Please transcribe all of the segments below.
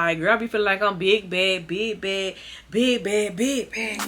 Like, girl, I be feeling like I'm big, bad, big, bad, big, bad, big, bad.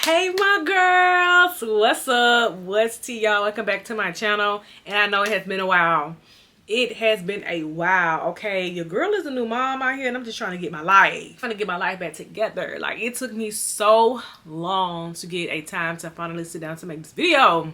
Hey my girls, what's up? What's to y'all? Welcome back to my channel. And I know it has been a while. It has been a while, okay? Your girl is a new mom out here and I'm just trying to get my life. Trying to get my life back together. Like, it took me so long to get a time to finally sit down to make this video.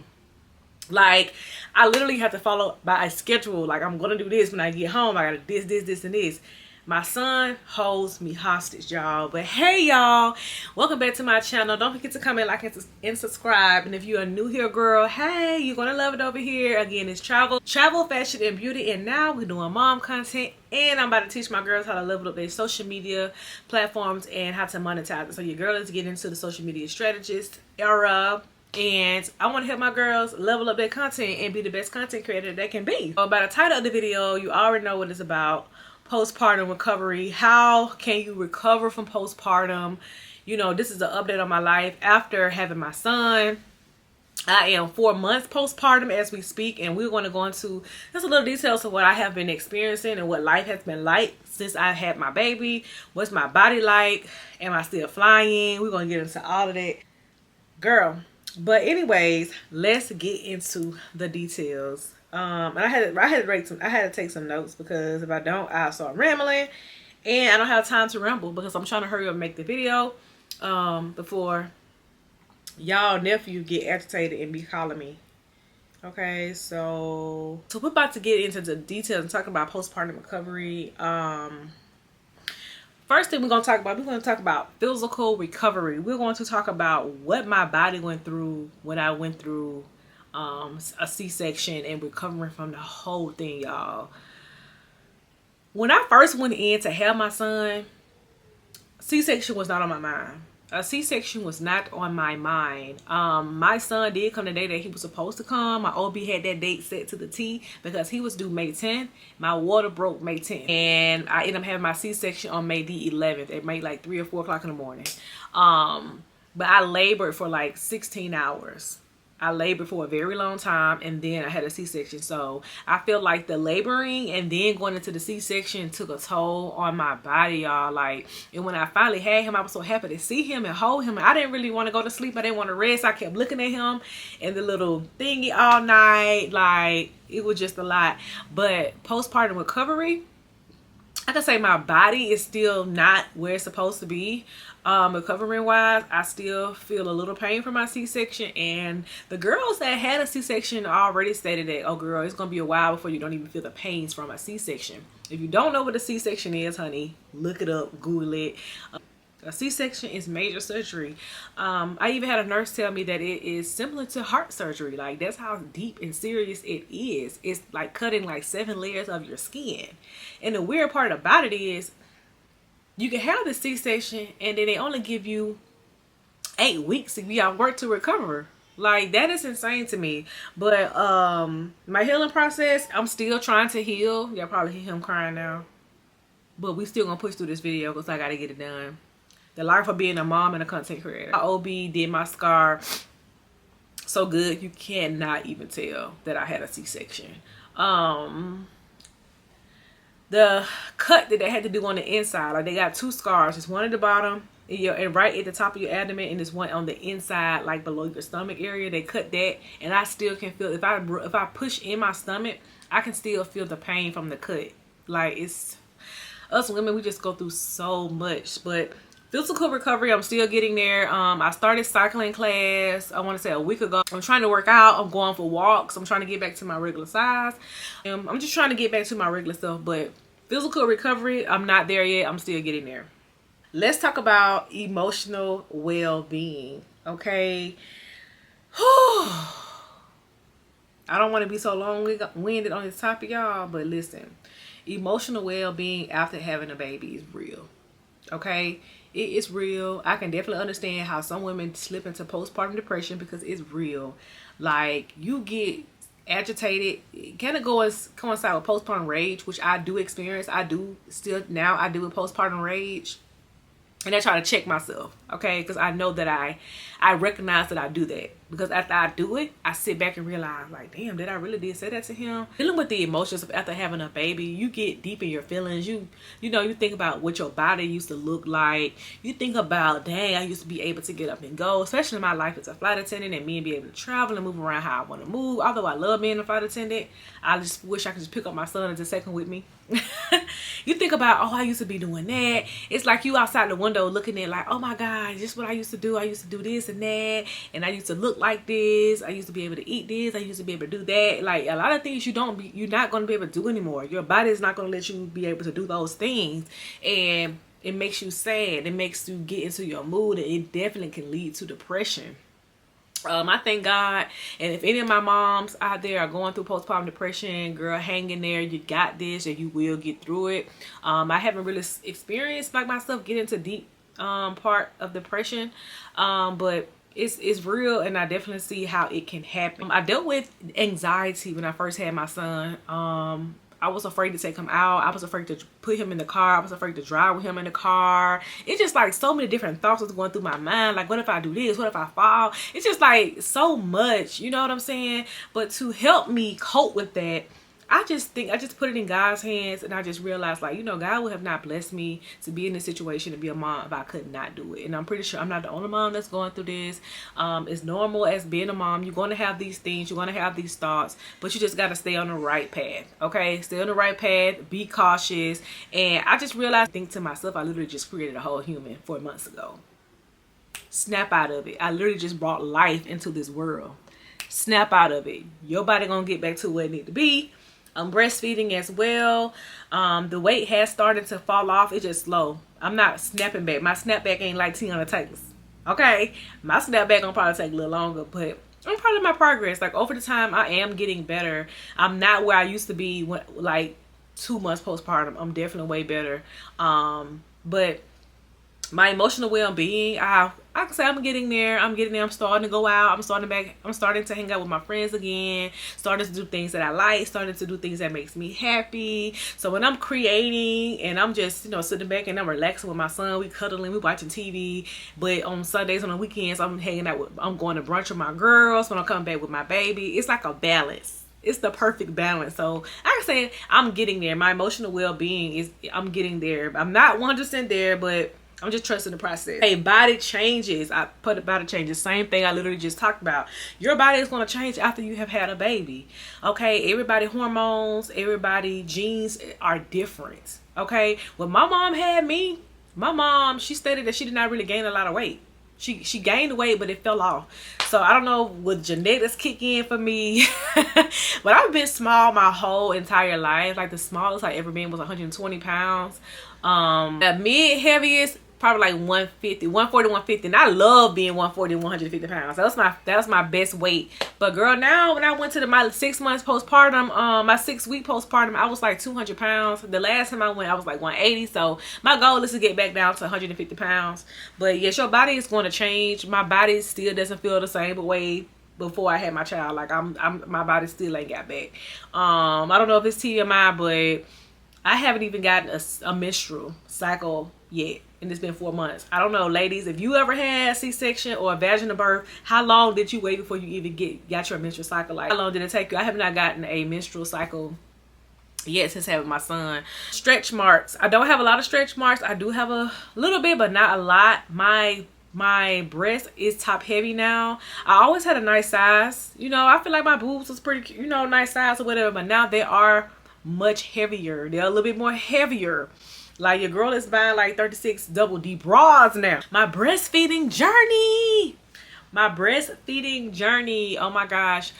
Like, I literally have to follow by a schedule. Like, I'm gonna do this when I get home. I gotta this, and this. My son holds me hostage, y'all. But hey, y'all, welcome back to my channel. Don't forget to comment, like, and subscribe. And if you're new here, girl, hey, you're gonna love it over here. Again, it's travel, fashion, and beauty. And now we're doing mom content. And I'm about to teach my girls how to level up their social media platforms and how to monetize it. So your girl is getting into the social media strategist era. And I want to help my girls level up their content and be the best content creator they can be. So by the title of the video, you already know what it's about. Postpartum recovery. How can you recover from postpartum? You know, this is an update on my life after having my son. I am 4 months postpartum as we speak, and we're going to go into just a little details of what I have been experiencing and what life has been like since I had my baby. What's my body like? Am I still flying? We're going to get into all of that, girl. But anyways, let's get into the details. And I had to take some notes, because if I don't, I'll start rambling, and I don't have time to ramble because I'm trying to hurry up and make the video before y'all nephew get agitated and be calling me. Okay, so we're about to get into the details and talk about postpartum recovery. First thing we're going to talk about physical recovery. We're going to talk about what my body went through when I went through a C-section and recovering from the whole thing, y'all. When I first went in to have my son, C-section was not on my mind. A C-section was not on my mind. My son did come the day that he was supposed to come. My OB had that date set to the T because he was due May 10th. My water broke May 10th. And I ended up having my C-section on May the 11th. It made like 3 or 4 o'clock in the morning. But I labored for like 16 hours. I labored for a very long time, and then I had a C-section. So I feel like the laboring and then going into the C-section took a toll on my body, y'all. Like, and when I finally had him, I was so happy to see him and hold him. I didn't really want to go to sleep. I didn't want to rest. I kept looking at him and the little thingy all night. Like, it was just a lot. But postpartum recovery, I can say my body is still not where it's supposed to be. Recovering wise, I still feel a little pain from my C-section, and the girls that had a C-section already stated that, oh girl, it's gonna be a while before you don't even feel the pains from a C-section. If you don't know what a C-section is, honey, look it up, Google it. A C-section is major surgery. I even had a nurse tell me that it is similar to heart surgery. Like, that's how deep and serious it is. It's like cutting like 7 layers of your skin. And the weird part about it is, you can have the C-section and then they only give you 8 weeks to be out work to recover. Like, that is insane to me. But my healing process, I'm still trying to heal. Y'all probably hear him crying now. But we still gonna push through this video because I gotta get it done. The life of being a mom and a content creator. My OB did my scar so good, you cannot even tell that I had a C-section. The cut that they had to do on the inside, like, they got 2 scars. There's one at the bottom and right at the top of your abdomen, and there's one on the inside, like below your stomach area. They cut that, and I still can feel, if I push in my stomach, I can still feel the pain from the cut. Like, it's, us women, we just go through so much. But physical recovery, I'm still getting there. I started cycling class, I want to say a week ago. I'm trying to work out. I'm going for walks. I'm trying to get back to my regular size. I'm just trying to get back to my regular stuff. But physical recovery, I'm not there yet. I'm still getting there. Let's talk about emotional well-being, okay? I don't want to be so long-winded on this topic, y'all, but listen. Emotional well-being after having a baby is real, okay? It is real. I can definitely understand how some women slip into postpartum depression because it's real. Like, you get agitated. It kind of coincide with postpartum rage, which I do experience. I do with postpartum rage. And I try to check myself, okay? Because I know that I recognize that I do that. Because after I do it, I sit back and realize, like, damn, did I really say that to him? Dealing with the emotions of after having a baby, you get deep in your feelings. You know, you think about what your body used to look like. You think about, dang, I used to be able to get up and go, especially in my life as a flight attendant, and me and be able to travel and move around how I want to move. Although I love being a flight attendant, I just wish I could just pick up my son as a second with me. You think about, oh, I used to be doing that. It's like you outside the window looking at like, oh my God, this is what I used to do. I used to do this and that, and I used to look like this. I used to be able to eat this. I used to be able to do that. Like a lot of things you're not going to be able to do anymore. Your body is not going to let you be able to do those things, and it makes you sad. It makes you get into your mood, and it definitely can lead to depression. I thank God, and if any of my moms out there are going through postpartum depression, girl, hang in there. You got this, and you will get through it. I haven't really experienced like myself get into deep part of depression, but it's real, and I definitely see how it can happen. I dealt with anxiety when I first had my son. I was afraid to take him out. I was afraid to put him in the car. I was afraid to drive with him in the car. It's just like so many different thoughts was going through my mind. Like, what if I do this? What if I fall? It's just like so much, you know what I'm saying? But to help me cope with that, I just put it in God's hands, and I just realized, like, you know, God would have not blessed me to be in this situation to be a mom if I could not do it. And I'm pretty sure I'm not the only mom that's going through this. It's normal as being a mom. You're going to have these things. You're going to have these thoughts, but you just got to stay on the right path, okay? Stay on the right path. Be cautious. And I just realized, think to myself, I literally just created a whole human 4 months ago. Snap out of it. I literally just brought life into this world. Snap out of it. Your body going to get back to where it need to be. I'm breastfeeding as well. The weight has started to fall off. It's just slow. I'm not snapping back. My snapback ain't like Tea on the Titans. Okay? My snapback gonna probably take a little longer, but I'm proud of my progress. Like, over the time, I am getting better. I'm not where I used to be when, like, 2 months postpartum. I'm definitely way better. But my emotional well-being, I can say I'm getting there. I'm starting to go out. I'm starting to hang out with my friends again. Starting to do things that I like. Starting to do things that makes me happy. So when I'm creating and I'm just, you know, sitting back and I'm relaxing with my son, we cuddling, we watching TV. But on Sundays, on the weekends, I'm going to brunch with my girls when I come back with my baby. It's like a balance. It's the perfect balance. So I can say I'm getting there. My emotional well-being I'm getting there. I'm not 100% there, but I'm just trusting the process. Hey, body changes. I put a body changes. Same thing I literally just talked about. Your body is going to change after you have had a baby. Okay, everybody hormones, everybody genes are different. Okay, when my mom had me, she stated that she did not really gain a lot of weight. She gained weight, but it fell off. So I don't know, would genetics kick in for me? But I've been small my whole entire life. Like, the smallest I ever been was 120 pounds. The mid heaviest, probably like 140, 150. And I love being 140, 150 pounds. That was my best weight. But girl, now when I went to my 6 months postpartum, my 6 week postpartum, I was like 200 pounds. The last time I went, I was like 180. So my goal is to get back down to 150 pounds. But yes, your body is going to change. My body still doesn't feel the same way before I had my child. Like, my body still ain't got back. I don't know if it's TMI, but I haven't even gotten a menstrual cycle yet, and it's been 4 months. I don't know, ladies, if you ever had C-section or a vaginal birth, how long did you wait before you even got your menstrual cycle? Like, how long did it take you? I have not gotten a menstrual cycle yet since having my son. Stretch marks. I don't have a lot of stretch marks. I do have a little bit, but not a lot. My breast is top heavy now. I always had a nice size. You know, I feel like my boobs was pretty, you know, nice size or whatever, but now they are much heavier. They're a little bit more heavier. Like, your girl is buying like 36 double D bras now. My breastfeeding journey. Oh my gosh.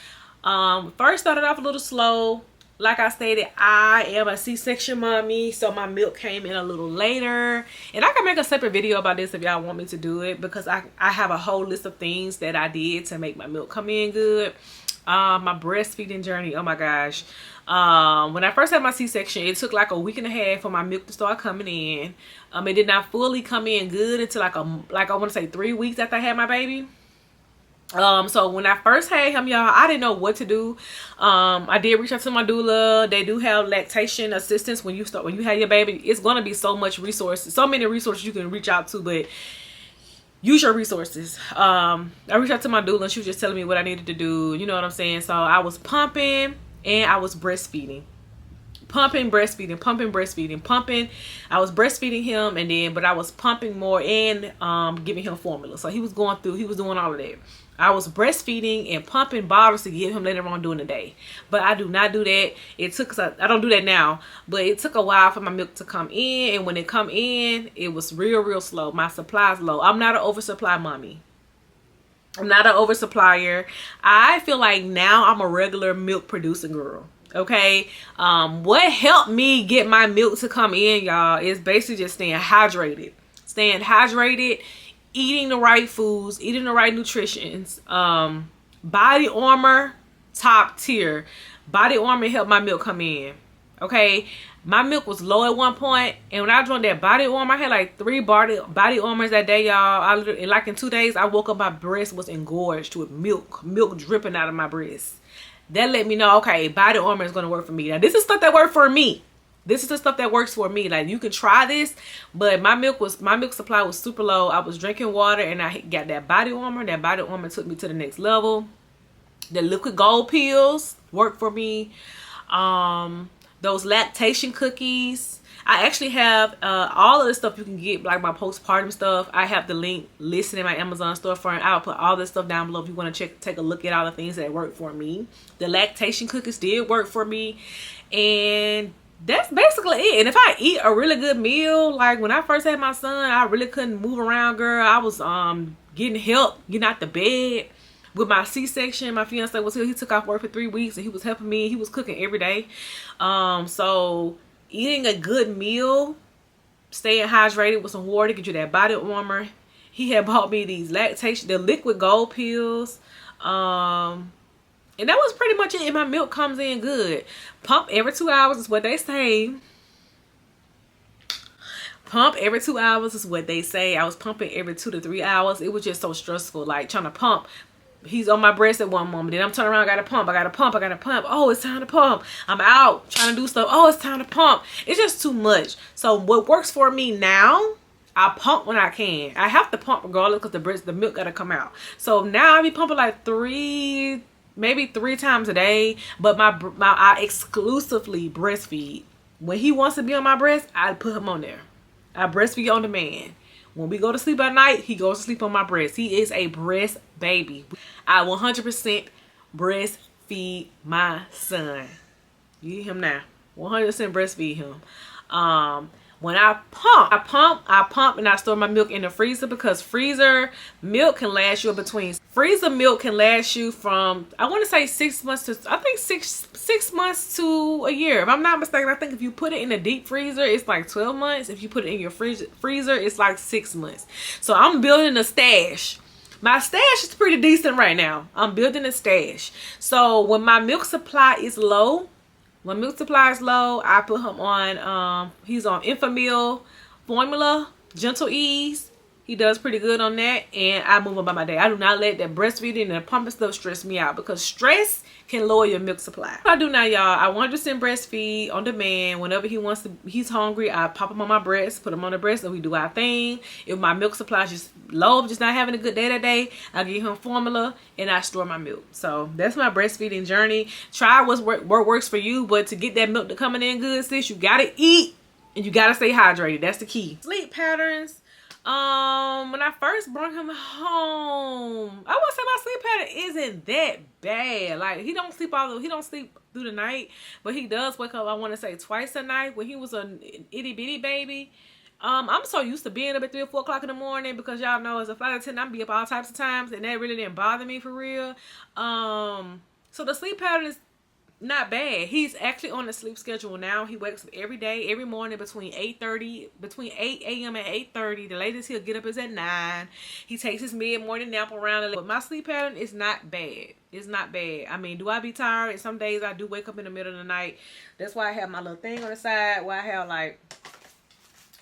First started off a little slow. Like I stated, I am a C-section mommy, so my milk came in a little later. And I can make a separate video about this if y'all want me to do it, because I have a whole list of things that I did to make my milk come in good. My breastfeeding journey, oh my gosh. When I first had my C-section, it took like a week and a half for my milk to start coming in. It did not fully come in good until like I want to say 3 weeks after I had my baby. So when I first had him, y'all, I didn't know what to do. I did reach out to my doula. They do have lactation assistance when you have your baby. It's gonna be so much resources, so many resources you can reach out to, but use your resources. I reached out to my doula and she was just telling me what I needed to do. You know what I'm saying? So I was pumping and I was breastfeeding. Pumping, breastfeeding, pumping, breastfeeding, pumping. I was breastfeeding him, and then but I was pumping more and giving him formula. So he was doing all of that. I was breastfeeding and pumping bottles to give him later on during the day. But I do not do that. I don't do that now, but it took a while for my milk to come in, and when it come in, it was real slow. My supply's low. I'm not an oversupply mommy. I'm not an oversupplier. I feel like now I'm a regular milk producing girl. Okay, what helped me get my milk to come in, y'all, is basically just staying hydrated, eating the right foods, eating the right nutritions. Body Armor, top tier. Body Armor helped my milk come in. Okay, my milk was low at one point, and when I drank that Body Armor, I had like 3 body armors that day, y'all. Like in 2 days, I woke up, my breast was engorged with milk dripping out of my breast. That let me know, okay, Body Armor is going to work for me. Now, this is stuff that worked for me. This is the stuff that works for me. Like, you can try this, but my milk supply was super low. I was drinking water, and I got that Body Armor. That Body Armor took me to the next level. The liquid gold pills worked for me. Those lactation cookies. I actually have all of the stuff you can get, like my postpartum stuff. I have the link listed in my Amazon storefront. I'll put all this stuff down below if you want to take a look at all the things that work for me. The lactation cookies did work for me, and that's basically it. And if I eat a really good meal, like when I first had my son, I really couldn't move around, girl. I was getting help, getting out the bed. With my C-section, my fiance was here. He took off work for 3 weeks, and he was helping me. He was cooking every day. So eating a good meal, staying hydrated with some water, get you that Body Armor. He had bought me these the liquid gold pills. And that was pretty much it. And my milk comes in good. Pump every 2 hours is what they say. Pump every 2 hours is what they say. I was pumping every 2 to 3 hours. It was just so stressful, like trying to pump. He's on my breast at one moment, then I'm turning around, I gotta pump. Oh, it's time to pump. I'm out trying to do stuff. Oh, it's time to pump. It's just too much. So what works for me now, I pump when I can. I have to pump regardless because the milk gotta come out. So now I be pumping like maybe 3 times a day. But I exclusively breastfeed. When he wants to be on my breast, I put him on there. I breastfeed on demand. When we go to sleep at night, he goes to sleep on my breast. He is a breast baby. I 100% breastfeed my son. You hear him now? 100% breastfeed him. When I pump, and I store my milk in the freezer because freezer milk can last you from, I want to say 6 months to, I think six months to a year. If I'm not mistaken, I think if you put it in a deep freezer, it's like 12 months. If you put it in your freezer, it's like 6 months. So I'm building a stash. My stash is pretty decent right now. I'm building a stash. So when my milk supply is low, I put him on, he's on Infamil formula, Gentle Ease. He does pretty good on that, and I move on by my day. I do not let that breastfeeding and the pumping stuff stress me out because stress can lower your milk supply. What I do now, y'all, I 100% breastfeed on demand. Whenever he's hungry, I pop him on my breast, put him on the breast, and we do our thing. If my milk supply is just low, just not having a good day that day, I give him formula and I store my milk. So that's my breastfeeding journey. Try what works for you, but to get that milk to coming in good, sis, you gotta eat and you gotta stay hydrated. That's the key. Sleep patterns. When I first brought him home, I would say my sleep pattern isn't that bad. Like he don't sleep through the night, but he does wake up, I want to say twice a night. When he was an itty bitty baby, I'm so used to being up at 3 or 4 o'clock in the morning because y'all know as a flight attendant, I'm be up all types of times, and that really didn't bother me for real. So the sleep pattern is not bad. He's actually on a sleep schedule now. He wakes up every day, every morning between 8 a.m. and 8:30. The latest he'll get up is at 9. He takes his mid-morning nap around 11. But my sleep pattern is not bad. It's not bad. I mean, do I be tired? Some days I do wake up in the middle of the night. That's why I have my little thing on the side where I have, like,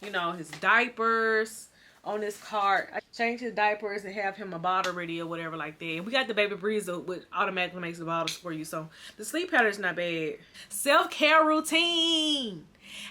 you know, his diapers on this cart. change his diapers and have him a bottle ready or whatever like that. And we got the baby breezer, which automatically makes the bottles for you. So the sleep pattern is not bad. Self-care routine.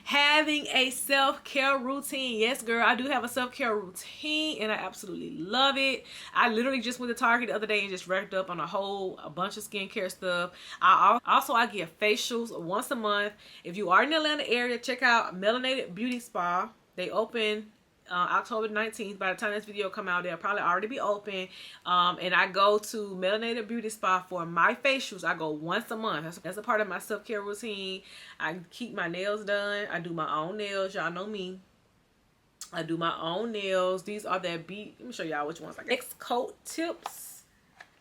Having a self-care routine. Yes, girl, I do have a self-care routine and I absolutely love it. I literally just went to Target the other day and just racked up on a bunch of skincare stuff. I get facials once a month. If you are in the Atlanta area, check out Melanated Beauty Spa. They open October 19th. By the time this video come out, they'll probably already be open. And I go to Melanated Beauty Spa for my facials. I go once a month. That's a part of my self-care routine. I keep my nails done. I do my own nails. Y'all know me. I do my own nails. These are let me show y'all which ones I got. Next coat tips.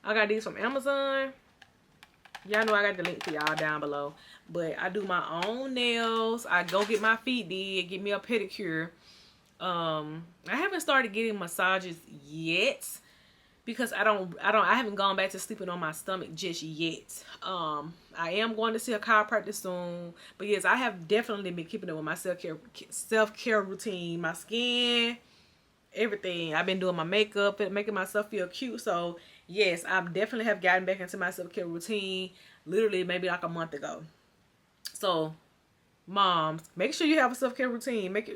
I got these from Amazon. Y'all know I got the link for y'all down below. But I do my own nails. I go get my feet did. Get me a pedicure. I haven't started getting massages yet because I haven't gone back to sleeping on my stomach just yet. I am going to see a chiropractor soon, but yes, I have definitely been keeping up with my self-care routine, my skin, everything. I've been doing my makeup and making myself feel cute. So yes, I definitely have gotten back into my self-care routine literally maybe like a month ago. So moms, make sure you have a self-care routine. Make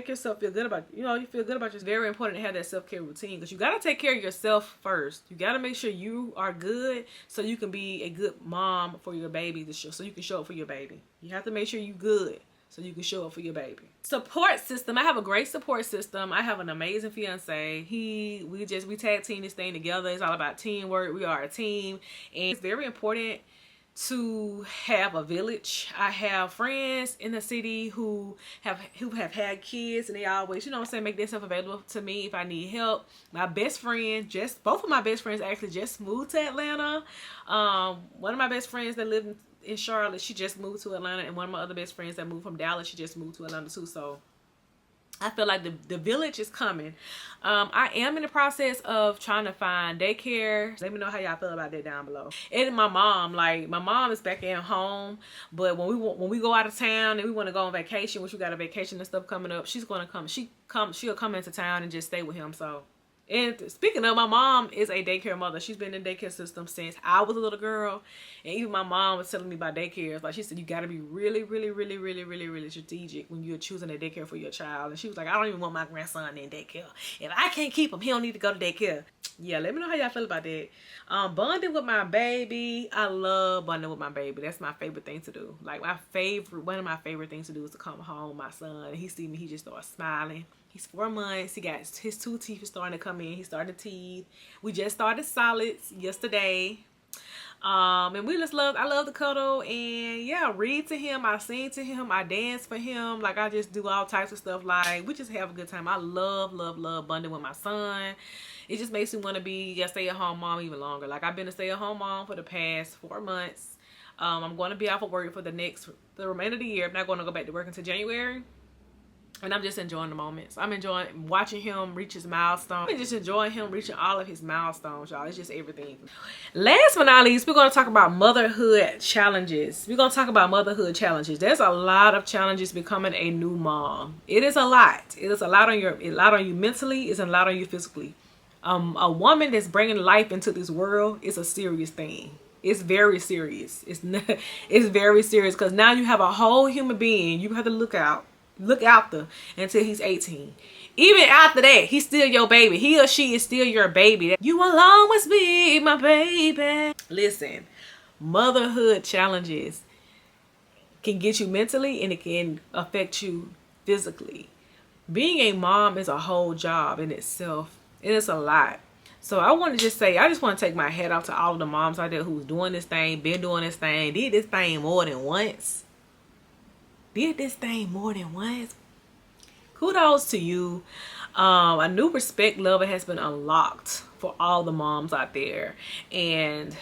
yourself feel good about, you feel good about yourself. It's very important to have that self-care routine because you got to take care of yourself first. You got to make sure you are good so you can be a good mom for your baby, so you can show up for your baby. You have to make sure you're good so you can show up for your baby. Support system. I have a great support system. I have an amazing fiance. We tag team this thing together. It's all about teamwork. We are a team, and it's very important to have a village. I have friends in the city who have had kids, and they always, make themselves available to me if I need help. My best friend, both of my best friends actually just moved to Atlanta. One of my best friends that lived in Charlotte, she just moved to Atlanta, and one of my other best friends that moved from Dallas, she just moved to Atlanta too. So I feel like the village is coming. I am in the process of trying to find daycare. Let me know how y'all feel about that down below. And my mom is back at home, but when we go out of town and we want to go on vacation, which we got a vacation and stuff coming up, she's gonna come. She'll come into town and just stay with him. So. And speaking of, my mom is a daycare mother. She's been in the daycare system since I was a little girl. And even my mom was telling me about daycares. Like she said, you got to be really, really, really, really, really, really strategic when you're choosing a daycare for your child. And she was like, I don't even want my grandson in daycare. If I can't keep him, he don't need to go to daycare. Yeah, let me know how y'all feel about that. Bonding with my baby. I love bonding with my baby. That's my favorite thing to do. Like one of my favorite things to do is to come home with my son. He see me, he just starts smiling. He's 4 months. He got his 2 teeth starting to come in. He started teeth. We just started solids yesterday. And I love to cuddle and yeah, read to him. I sing to him. I dance for him. Like I just do all types of stuff. Like we just have a good time. I love bonding with my son. It just makes me want to be a stay-at-home mom even longer. Like I've been a stay-at-home mom for the past 4 months. I'm going to be off of work for the remainder of the year. I'm not going to go back to work until January. And I'm just enjoying the moments. I'm enjoying watching him reach his milestone. I'm just enjoying him reaching all of his milestones, y'all. It's just everything. Last but not least, we're going to talk about motherhood challenges. We're going to talk about motherhood challenges. There's a lot of challenges becoming a new mom. It is a lot. It is a lot on you mentally. It's a lot on you physically. A woman that's bringing life into this world is a serious thing. It's very serious. It's very serious because now you have a whole human being you have to look after until he's 18. Even after that, he's still your baby. He or she is still your baby. You will always be my baby. Listen, motherhood challenges can get you mentally and it can affect you physically. Being a mom is a whole job in itself. It is a lot. So I want to just say, I just want to take my hat off to all of the moms out there who's doing this thing, been doing this thing, did this thing more than once. Kudos to you. A new respect level has been unlocked for all the moms out there, and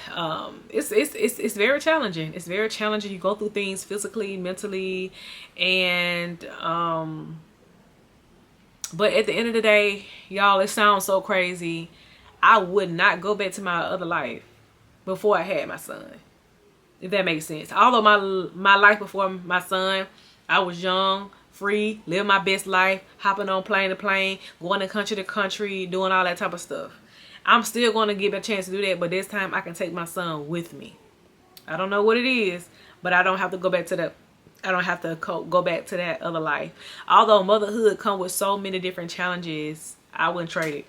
it's very challenging. It's very challenging. You go through things physically, mentally, and but at the end of the day, y'all, it sounds so crazy. I would not go back to my other life before I had my son, if that makes sense. Although my life before my son, I was young, free, live my best life, hopping on plane to plane, going to country, doing all that type of stuff. I'm still going to give a chance to do that, but this time I can take my son with me. I don't know what it is, but I don't have to go back to that. I don't have to go back to that other life. Although motherhood comes with so many different challenges, I wouldn't trade it.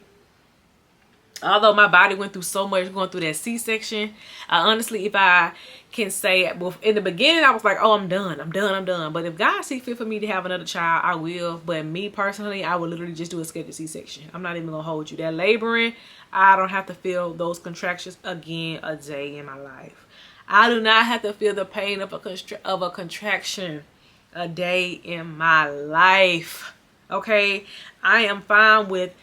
Although my body went through so much going through that C-section, I honestly, if I can say, well, in the beginning, I was like, oh, I'm done. But if God see fit for me to have another child, I will. But me personally, I would literally just do a scheduled C-section. I'm not even going to hold you. That laboring, I don't have to feel those contractions again a day in my life. I do not have to feel the pain of a contraction a day in my life. Okay? I am fine with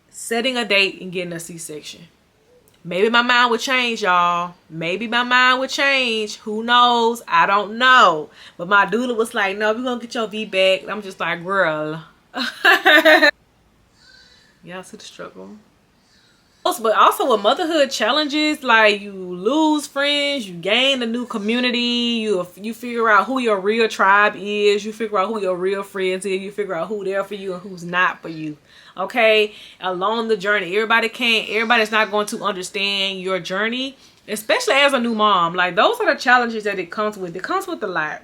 setting a date and getting a C-section. Maybe my mind would change, y'all. Maybe my mind would change. Who knows? I don't know. But my doula was like, no, we're going to get your V back. And I'm just like, girl. Y'all see the struggle. But also with motherhood challenges, like you lose friends, you gain a new community, you figure out who your real tribe is, you figure out who your real friends is, you figure out who there for you and who's not for you. Okay, along the journey, everybody's not going to understand your journey, especially as a new mom. Like those are the challenges that it comes with. It comes with a lot.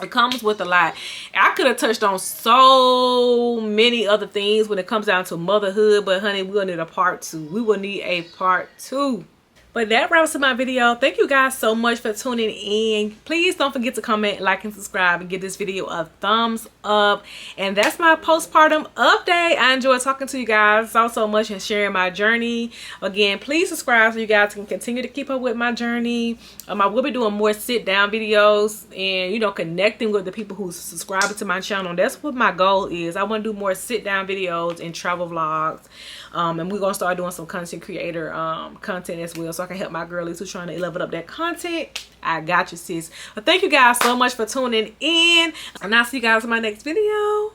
It comes with a lot. I could have touched on so many other things when it comes down to motherhood, but honey, we're gonna need a part 2. We will need a part 2. But that wraps up my video. Thank you guys so much for tuning in. Please don't forget to comment, like, and subscribe, and give this video a thumbs up. And that's my postpartum update. I enjoyed talking to you guys so much and sharing my journey. Again, please subscribe so you guys can continue to keep up with my journey. I will be doing more sit-down videos and, you know, connecting with the people who subscribe to my channel. That's what my goal is. I want to do more sit-down videos and travel vlogs. And we're going to start doing some content creator content as well, so I can help my girlies who's trying to level up that content. I got you, sis. But thank you guys so much for tuning in, and I'll see you guys in my next video.